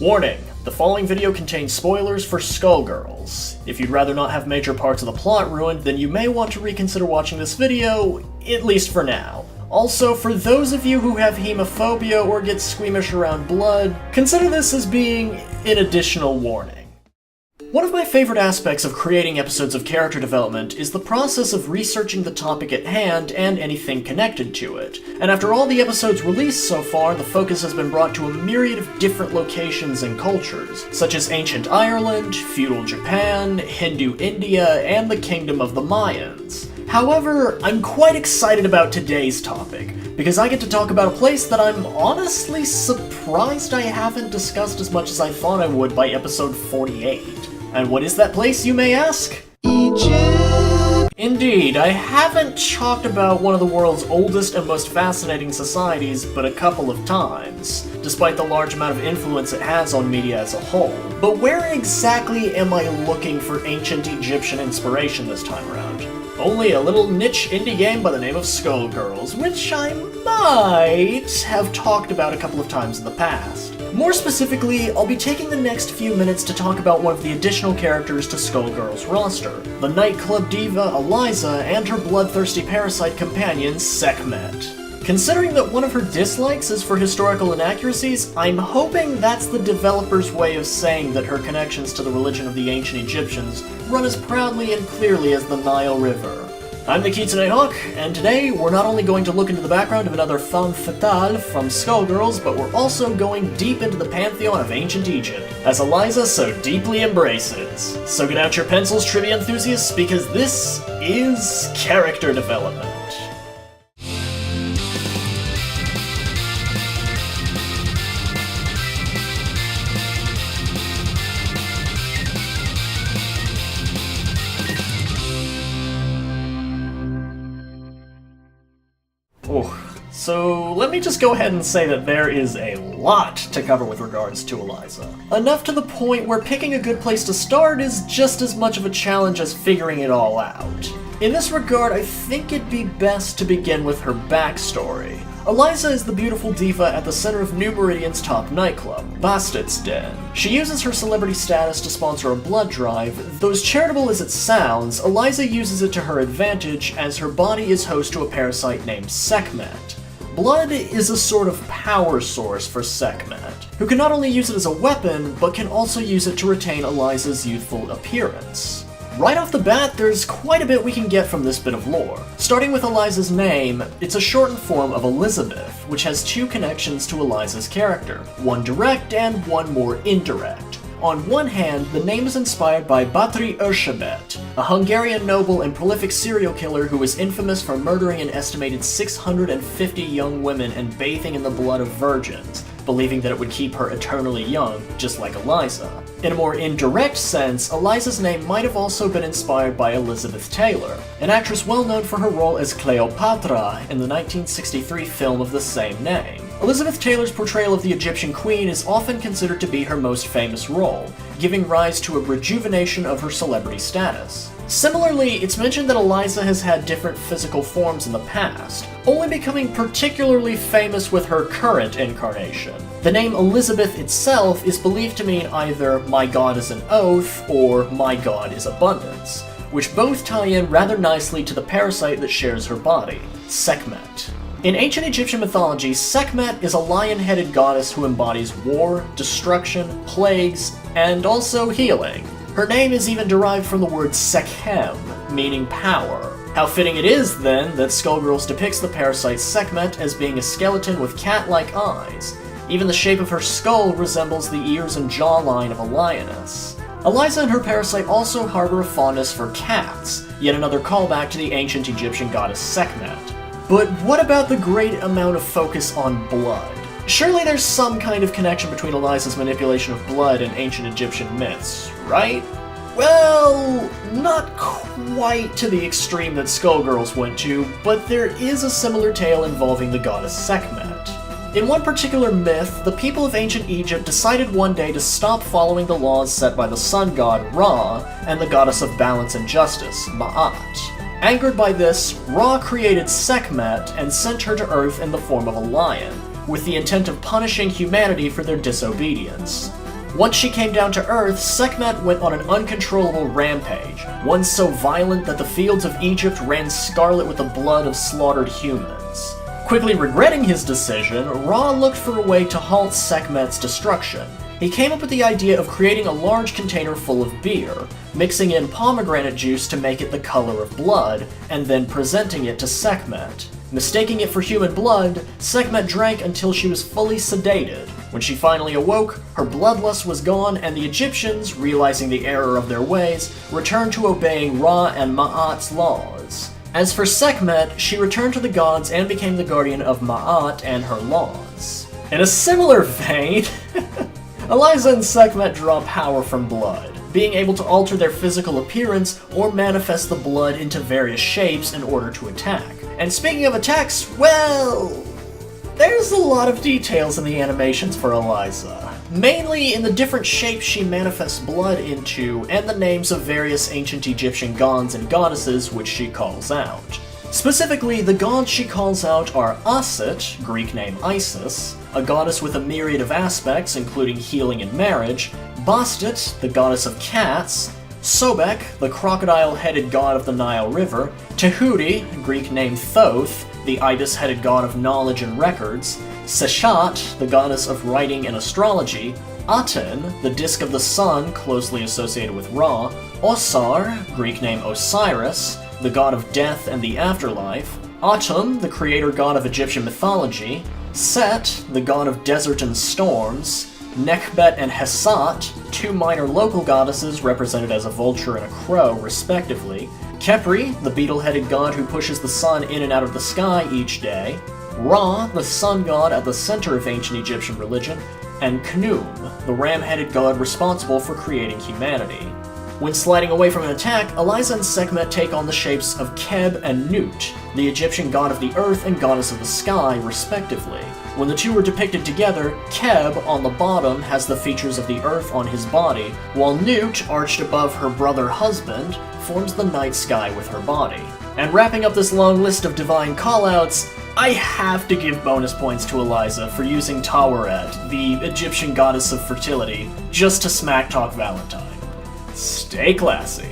Warning, the following video contains spoilers for Skullgirls. If you'd rather not have major parts of the plot ruined, then you may want to reconsider watching this video, at least for now. Also, for those of you who have hemophobia or get squeamish around blood, consider this as being an additional warning. One of my favorite aspects of creating episodes of character development is the process of researching the topic at hand and anything connected to it. And after all the episodes released so far, the focus has been brought to a myriad of different locations and cultures, such as ancient Ireland, feudal Japan, Hindu India, and the Kingdom of the Mayans. However, I'm quite excited about today's topic, because I get to talk about a place that I'm honestly surprised I haven't discussed as much as I thought I would by episode 48. And what is that place, you may ask? Egypt! Indeed, I haven't talked about one of the world's oldest and most fascinating societies but a couple of times, despite the large amount of influence it has on media as a whole. But where exactly am I looking for ancient Egyptian inspiration this time around? Only a little niche indie game by the name of Skullgirls, which I might have talked about a couple of times in the past. More specifically, I'll be taking the next few minutes to talk about one of the additional characters to Skullgirls' roster, the nightclub diva Eliza and her bloodthirsty parasite companion Sekhmet. Considering that one of her dislikes is for historical inaccuracies, I'm hoping that's the developer's way of saying that her connections to the religion of the ancient Egyptians run as proudly and clearly as the Nile River. I'm the Kitsune Hawk, and today we're not only going to look into the background of another femme fatale from Skullgirls, but we're also going deep into the pantheon of ancient Egypt, as Eliza so deeply embraces. So get out your pencils, trivia enthusiasts, because this is character development. So let me just go ahead and say that there is a lot to cover with regards to Eliza. Enough to the point where picking a good place to start is just as much of a challenge as figuring it all out. In this regard, I think it'd be best to begin with her backstory. Eliza is the beautiful diva at the center of New Meridian's top nightclub, Bastard's Den. She uses her celebrity status to sponsor a blood drive. Though as charitable as it sounds, Eliza uses it to her advantage as her body is host to a parasite named Sekhmet. Blood is a sort of power source for Sekhmet, who can not only use it as a weapon, but can also use it to retain Eliza's youthful appearance. Right off the bat, there's quite a bit we can get from this bit of lore. Starting with Eliza's name, it's a shortened form of Elizabeth, which has two connections to Eliza's character, one direct and one more indirect. On one hand, the name is inspired by Batri Ershabet, a Hungarian noble and prolific serial killer who was infamous for murdering an estimated 650 young women and bathing in the blood of virgins, believing that it would keep her eternally young, just like Eliza. In a more indirect sense, Eliza's name might have also been inspired by Elizabeth Taylor, an actress well known for her role as Cleopatra in the 1963 film of the same name. Elizabeth Taylor's portrayal of the Egyptian queen is often considered to be her most famous role, giving rise to a rejuvenation of her celebrity status. Similarly, it's mentioned that Eliza has had different physical forms in the past, only becoming particularly famous with her current incarnation. The name Elizabeth itself is believed to mean either "my god is an oath" or "my god is abundance," which both tie in rather nicely to the parasite that shares her body, Sekhmet. In ancient Egyptian mythology, Sekhmet is a lion-headed goddess who embodies war, destruction, plagues, and also healing. Her name is even derived from the word Sekhem, meaning power. How fitting it is, then, that Skullgirls depicts the parasite Sekhmet as being a skeleton with cat-like eyes. Even the shape of her skull resembles the ears and jawline of a lioness. Eliza and her parasite also harbor a fondness for cats, yet another callback to the ancient Egyptian goddess Sekhmet. But what about the great amount of focus on blood? Surely there's some kind of connection between Eliza's manipulation of blood and ancient Egyptian myths, right? Well, not quite to the extreme that Skullgirls went to, but there is a similar tale involving the goddess Sekhmet. In one particular myth, the people of ancient Egypt decided one day to stop following the laws set by the sun god Ra and the goddess of balance and justice, Ma'at. Angered by this, Ra created Sekhmet and sent her to Earth in the form of a lion, with the intent of punishing humanity for their disobedience. Once she came down to Earth, Sekhmet went on an uncontrollable rampage, one so violent that the fields of Egypt ran scarlet with the blood of slaughtered humans. Quickly regretting his decision, Ra looked for a way to halt Sekhmet's destruction. He came up with the idea of creating a large container full of beer, mixing in pomegranate juice to make it the color of blood, and then presenting it to Sekhmet. Mistaking it for human blood, Sekhmet drank until she was fully sedated. When she finally awoke, her bloodlust was gone, and the Egyptians, realizing the error of their ways, returned to obeying Ra and Ma'at's laws. As for Sekhmet, she returned to the gods and became the guardian of Ma'at and her laws. In a similar vein, Eliza and Sekhmet draw power from blood, being able to alter their physical appearance or manifest the blood into various shapes in order to attack. And speaking of attacks, well, there's a lot of details in the animations for Eliza, mainly in the different shapes she manifests blood into and the names of various ancient Egyptian gods and goddesses which she calls out. Specifically, the gods she calls out are Aset, Greek name Isis, a goddess with a myriad of aspects including healing and marriage, Bastet, the goddess of cats, Sobek, the crocodile-headed god of the Nile River, Tehuti, Greek name Thoth, the ibis-headed god of knowledge and records, Seshat, the goddess of writing and astrology, Aten, the disk of the sun closely associated with Ra, Osar, Greek name Osiris, the god of death and the afterlife, Atum, the creator god of Egyptian mythology, Set, the god of desert and storms, Nekhbet and Hesat, two minor local goddesses represented as a vulture and a crow, respectively, Khepri, the beetle-headed god who pushes the sun in and out of the sky each day, Ra, the sun god at the center of ancient Egyptian religion, and Khnum, the ram-headed god responsible for creating humanity. When sliding away from an attack, Eliza and Sekhmet take on the shapes of Keb and Nut, the Egyptian god of the earth and goddess of the sky, respectively. When the two are depicted together, Keb, on the bottom, has the features of the earth on his body, while Nut, arched above her brother-husband, forms the night sky with her body. And wrapping up this long list of divine callouts, I have to give bonus points to Eliza for using Taweret, the Egyptian goddess of fertility, just to smack-talk Valentine. Stay classy.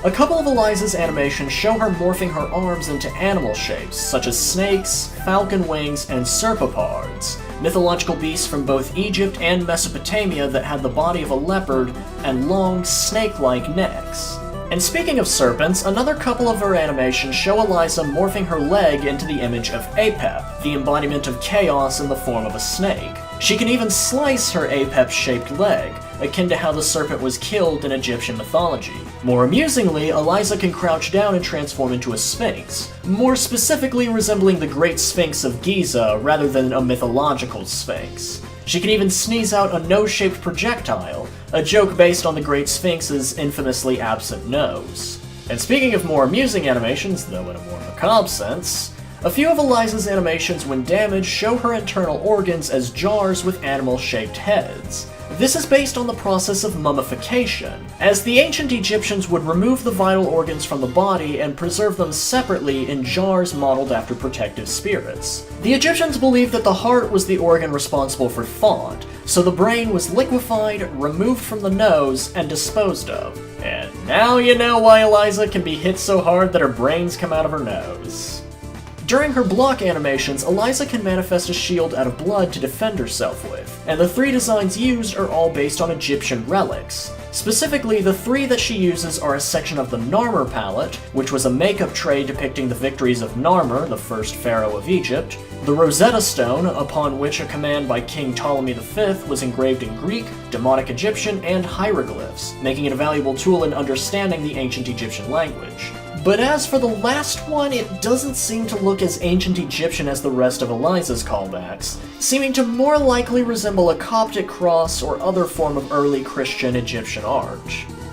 A couple of Eliza's animations show her morphing her arms into animal shapes, such as snakes, falcon wings, and serpopards, mythological beasts from both Egypt and Mesopotamia that had the body of a leopard and long, snake-like necks. And speaking of serpents, another couple of her animations show Eliza morphing her leg into the image of Apep, the embodiment of chaos in the form of a snake. She can even slice her Apep-shaped leg, akin to how the serpent was killed in Egyptian mythology. More amusingly, Eliza can crouch down and transform into a sphinx, more specifically resembling the Great Sphinx of Giza rather than a mythological sphinx. She can even sneeze out a nose-shaped projectile, a joke based on the Great Sphinx's infamously absent nose. And speaking of more amusing animations, though in a more macabre sense, a few of Eliza's animations when damaged show her internal organs as jars with animal-shaped heads. This is based on the process of mummification, as the ancient Egyptians would remove the vital organs from the body and preserve them separately in jars modeled after protective spirits. The Egyptians believed that the heart was the organ responsible for thought, so the brain was liquefied, removed from the nose, and disposed of. And now you know why Eliza can be hit so hard that her brains come out of her nose. During her block animations, Eliza can manifest a shield out of blood to defend herself with, and the three designs used are all based on Egyptian relics. Specifically, the three that she uses are a section of the Narmer palette, which was a makeup tray depicting the victories of Narmer, the first pharaoh of Egypt, the Rosetta Stone, upon which a command by King Ptolemy V was engraved in Greek, Demonic Egyptian, and hieroglyphs, making it a valuable tool in understanding the ancient Egyptian language. But as for the last one, it doesn't seem to look as ancient Egyptian as the rest of Eliza's callbacks, seeming to more likely resemble a Coptic cross or other form of early Christian Egyptian art.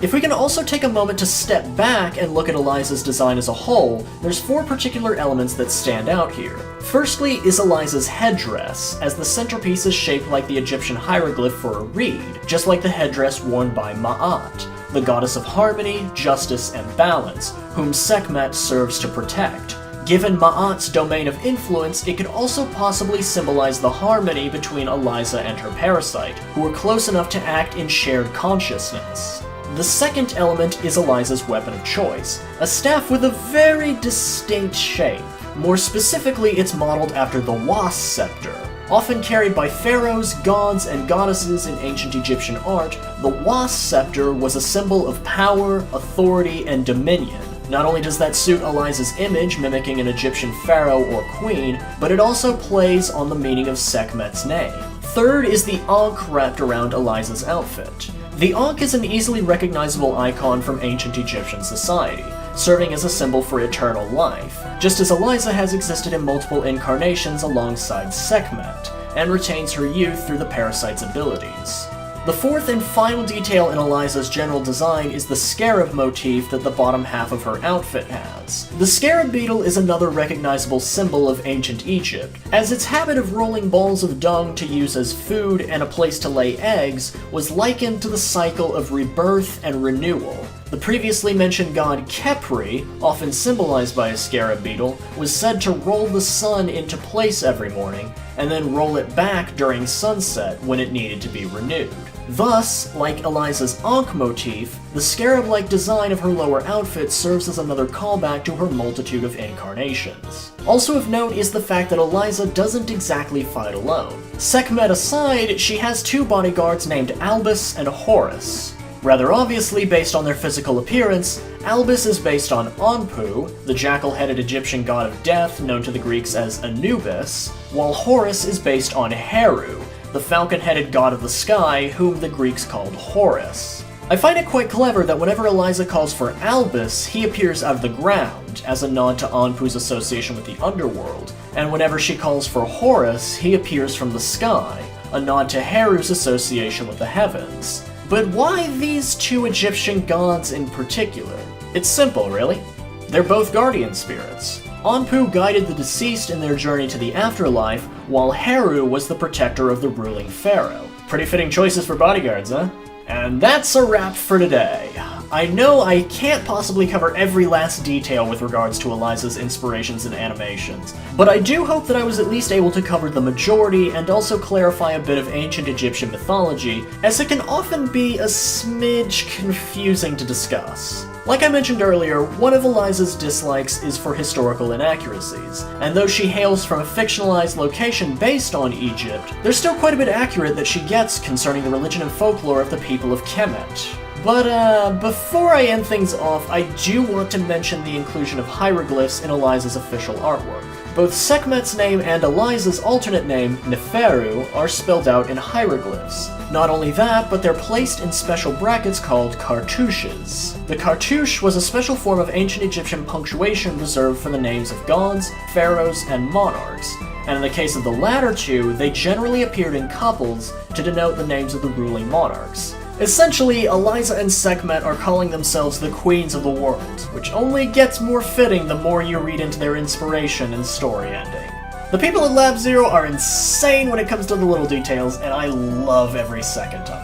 If we can also take a moment to step back and look at Eliza's design as a whole, there's four particular elements that stand out here. Firstly is Eliza's headdress, as the centerpiece is shaped like the Egyptian hieroglyph for a reed, just like the headdress worn by Ma'at, the goddess of harmony, justice, and balance, whom Sekhmet serves to protect. Given Ma'at's domain of influence, it could also possibly symbolize the harmony between Eliza and her parasite, who were close enough to act in shared consciousness. The second element is Eliza's weapon of choice, a staff with a very distinct shape. More specifically, it's modeled after the Was scepter. Often carried by pharaohs, gods, and goddesses in ancient Egyptian art, the Was scepter was a symbol of power, authority, and dominion. Not only does that suit Eliza's image, mimicking an Egyptian pharaoh or queen, but it also plays on the meaning of Sekhmet's name. Third is the Ankh wrapped around Eliza's outfit. The Ankh is an easily recognizable icon from ancient Egyptian society, serving as a symbol for eternal life, just as Eliza has existed in multiple incarnations alongside Sekhmet, and retains her youth through the parasite's abilities. The fourth and final detail in Eliza's general design is the scarab motif that the bottom half of her outfit has. The scarab beetle is another recognizable symbol of ancient Egypt, as its habit of rolling balls of dung to use as food and a place to lay eggs was likened to the cycle of rebirth and renewal. The previously mentioned god Khepri, often symbolized by a scarab beetle, was said to roll the sun into place every morning, and then roll it back during sunset when it needed to be renewed. Thus, like Eliza's Ankh motif, the scarab-like design of her lower outfit serves as another callback to her multitude of incarnations. Also of note is the fact that Eliza doesn't exactly fight alone. Sekhmet aside, she has two bodyguards named Albus and Horus. Rather obviously, based on their physical appearance, Albus is based on Anpu, the jackal-headed Egyptian god of death known to the Greeks as Anubis, while Horus is based on Heru, the falcon-headed god of the sky, whom the Greeks called Horus. I find it quite clever that whenever Eliza calls for Albus, he appears out of the ground, as a nod to Anpu's association with the underworld, and whenever she calls for Horus, he appears from the sky, a nod to Heru's association with the heavens. But why these two Egyptian gods in particular? It's simple, really. They're both guardian spirits. Anpu guided the deceased in their journey to the afterlife, while Heru was the protector of the ruling pharaoh. Pretty fitting choices for bodyguards, huh? And that's a wrap for today. I know I can't possibly cover every last detail with regards to Eliza's inspirations and animations, but I do hope that I was at least able to cover the majority and also clarify a bit of ancient Egyptian mythology, as it can often be a smidge confusing to discuss. Like I mentioned earlier, one of Eliza's dislikes is for historical inaccuracies, and though she hails from a fictionalized location based on Egypt, there's still quite a bit accurate that she gets concerning the religion and folklore of the people of Kemet. But before I end things off, I do want to mention the inclusion of hieroglyphs in Eliza's official artwork. Both Sekhmet's name and Eliza's alternate name, Neferu, are spelled out in hieroglyphs. Not only that, but they're placed in special brackets called cartouches. The cartouche was a special form of ancient Egyptian punctuation reserved for the names of gods, pharaohs, and monarchs, and in the case of the latter two, they generally appeared in couples to denote the names of the ruling monarchs. Essentially, Eliza and Sekhmet are calling themselves the queens of the world, which only gets more fitting the more you read into their inspiration and story ending. The people at Lab Zero are insane when it comes to the little details, and I love every second of it.